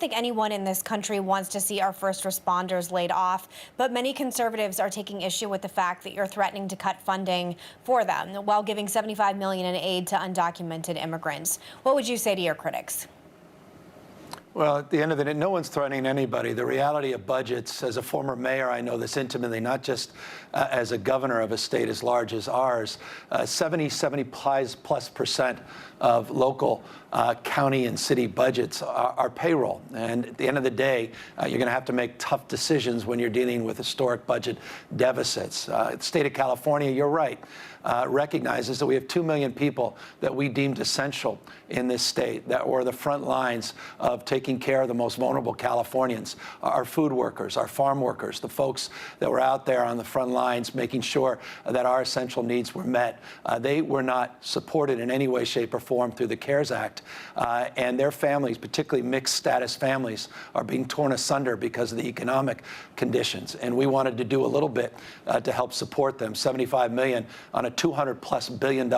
think anyone in this country wants to see our first responders laid off, but many conservatives are taking issue with the fact that you're threatening to cut funding for them while giving $75 million in aid to undocumented immigrants. What would you say to your critics? Well, at the end of the day, no one's threatening anybody. The reality of budgets, as a former mayor, I know this intimately, not just as a governor of a state as large as ours. 70+ % of local county and city budgets are payroll. And at the end of the day, you're going to have to make tough decisions when you're dealing with historic budget deficits. The state of California, you're right, recognizes that we have 2 million people that we deemed essential in this state, that were the front lines of taking care of the most vulnerable Californians, our food workers, our farm workers, the folks that were out there on the front lines making sure that our essential needs were met. They were not supported in any way, shape, or form through the CARES Act. And their families, particularly mixed status families, are being torn asunder because of the economic conditions. And we wanted to do a little bit to help support them, $75 million on a $200+ billion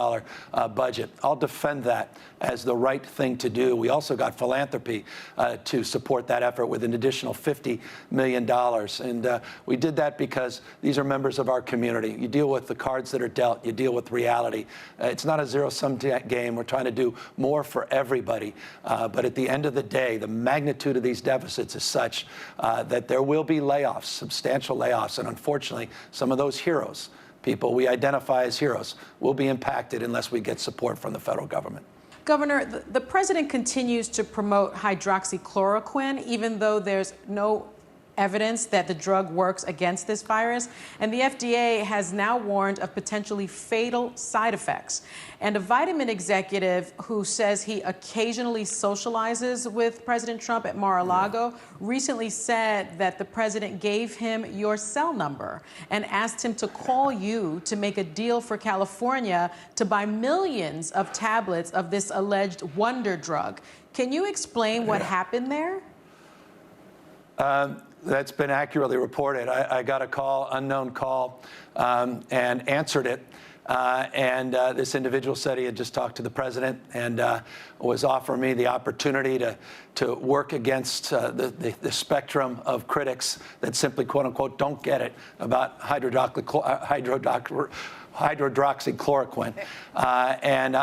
budget. I'll defend that as the right thing to do. We also got philanthropy to support that effort with an additional $50 million. And we did that because these are members of our community. You deal with the cards that are dealt. You deal with reality. It's not a zero-sum game. We're trying to do more for everybody. But at the end of the day, the magnitude of these deficits is such that there will be layoffs, substantial layoffs. And unfortunately, some of those heroes, people we identify as heroes, will be impacted unless we get support from the federal government. Governor, the president continues to promote hydroxychloroquine, even though there's no evidence that the drug works against this virus. And the FDA has now warned of potentially fatal side effects. And a vitamin executive who says he occasionally socializes with President Trump at Mar-a-Lago recently said that the president gave him your cell number and asked him to call you to make a deal for California to buy millions of tablets of this alleged wonder drug. Can you explain what happened there? That's been accurately reported. I got a call, unknown call, and answered it. This individual said he had just talked to the president and was offering me the opportunity to work against the spectrum of critics that simply, quote unquote, don't get it about hydroxychloroquine.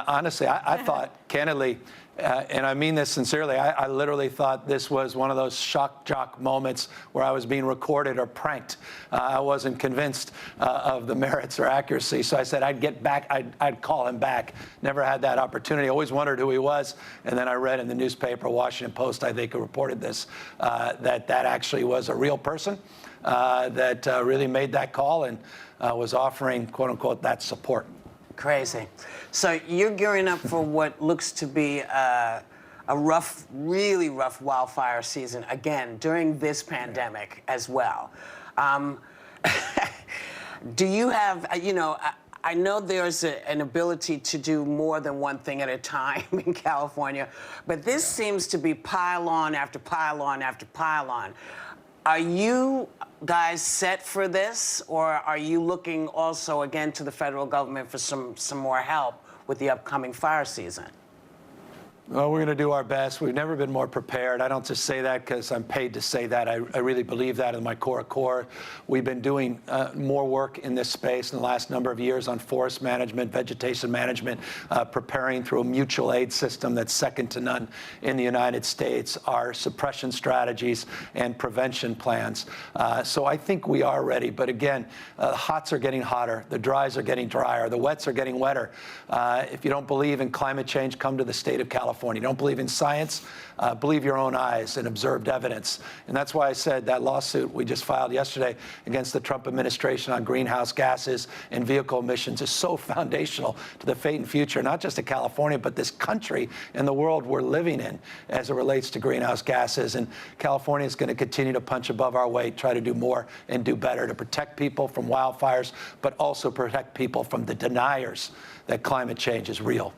Honestly, I thought, candidly, and I mean this sincerely, I literally thought this was one of those shock jock moments where I was being recorded or pranked. I wasn't convinced of the merits or accuracy, so I said I'd get back, I'd call him back. Never had that opportunity. Always wondered who he was, and then I read in the newspaper, Washington Post, I think, reported this, that actually was a real person that really made that call and was offering, quote unquote, that support. Crazy. So you're gearing up for what looks to be a rough, really rough wildfire season again during this pandemic as well. Do you have, I know there's an ability to do more than one thing at a time in California, but this seems to be pile-on after pile-on after pile-on. Are you guys set for this, or are you looking also again to the federal government for some more help with the upcoming fire season? Well, we're going to do our best. We've never been more prepared. I don't just say that because I'm paid to say that. I really believe that in my core. We've been doing more work in this space in the last number of years on forest management, vegetation management, preparing through a mutual aid system that's second to none in the United States, our suppression strategies and prevention plans. So I think we are ready. But again, the hots are getting hotter, the dries are getting drier, the wets are getting wetter. If you don't believe in climate change, come to the state of California. You don't believe in science, believe your own eyes and observed evidence. And that's why I said that lawsuit we just filed yesterday against the Trump administration on greenhouse gases and vehicle emissions is so foundational to the fate and future, not just of California, but this country and the world we're living in as it relates to greenhouse gases. And California is going to continue to punch above our weight, try to do more and do better to protect people from wildfires, but also protect people from the deniers that climate change is real.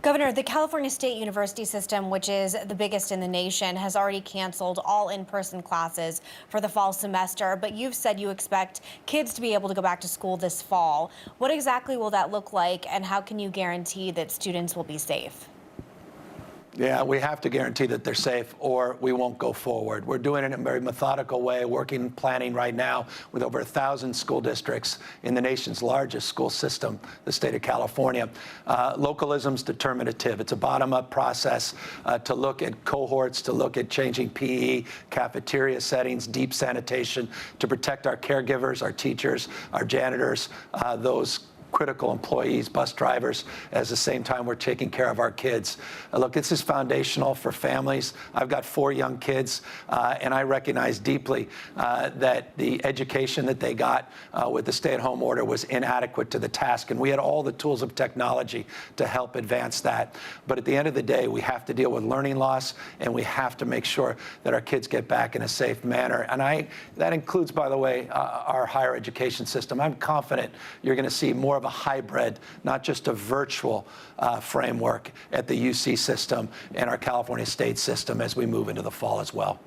Governor, the California State University system, which is the biggest in the nation, has already canceled all in-person classes for the fall semester, but you've said you expect kids to be able to go back to school this fall. What exactly will that look like, and how can you guarantee that students will be safe? Yeah, we have to guarantee that they're safe or we won't go forward. We're doing it in a very methodical way, working, planning right now with over 1,000 school districts in the nation's largest school system, the state of California. Localism's determinative. It's a bottom-up process to look at cohorts, to look at changing PE, cafeteria settings, deep sanitation, to protect our caregivers, our teachers, our janitors, those critical employees, bus drivers, at the same time we're taking care of our kids. Look, this is foundational for families. I've got 4 young kids, and I recognize deeply that the education that they got with the stay-at-home order was inadequate to the task, and we had all the tools of technology to help advance that. But at the end of the day, we have to deal with learning loss, and we have to make sure that our kids get back in a safe manner. And that includes, by the way, our higher education system. I'm confident you're going to see more of a hybrid, not just a virtual framework at the UC system and our California state system as we move into the fall as well.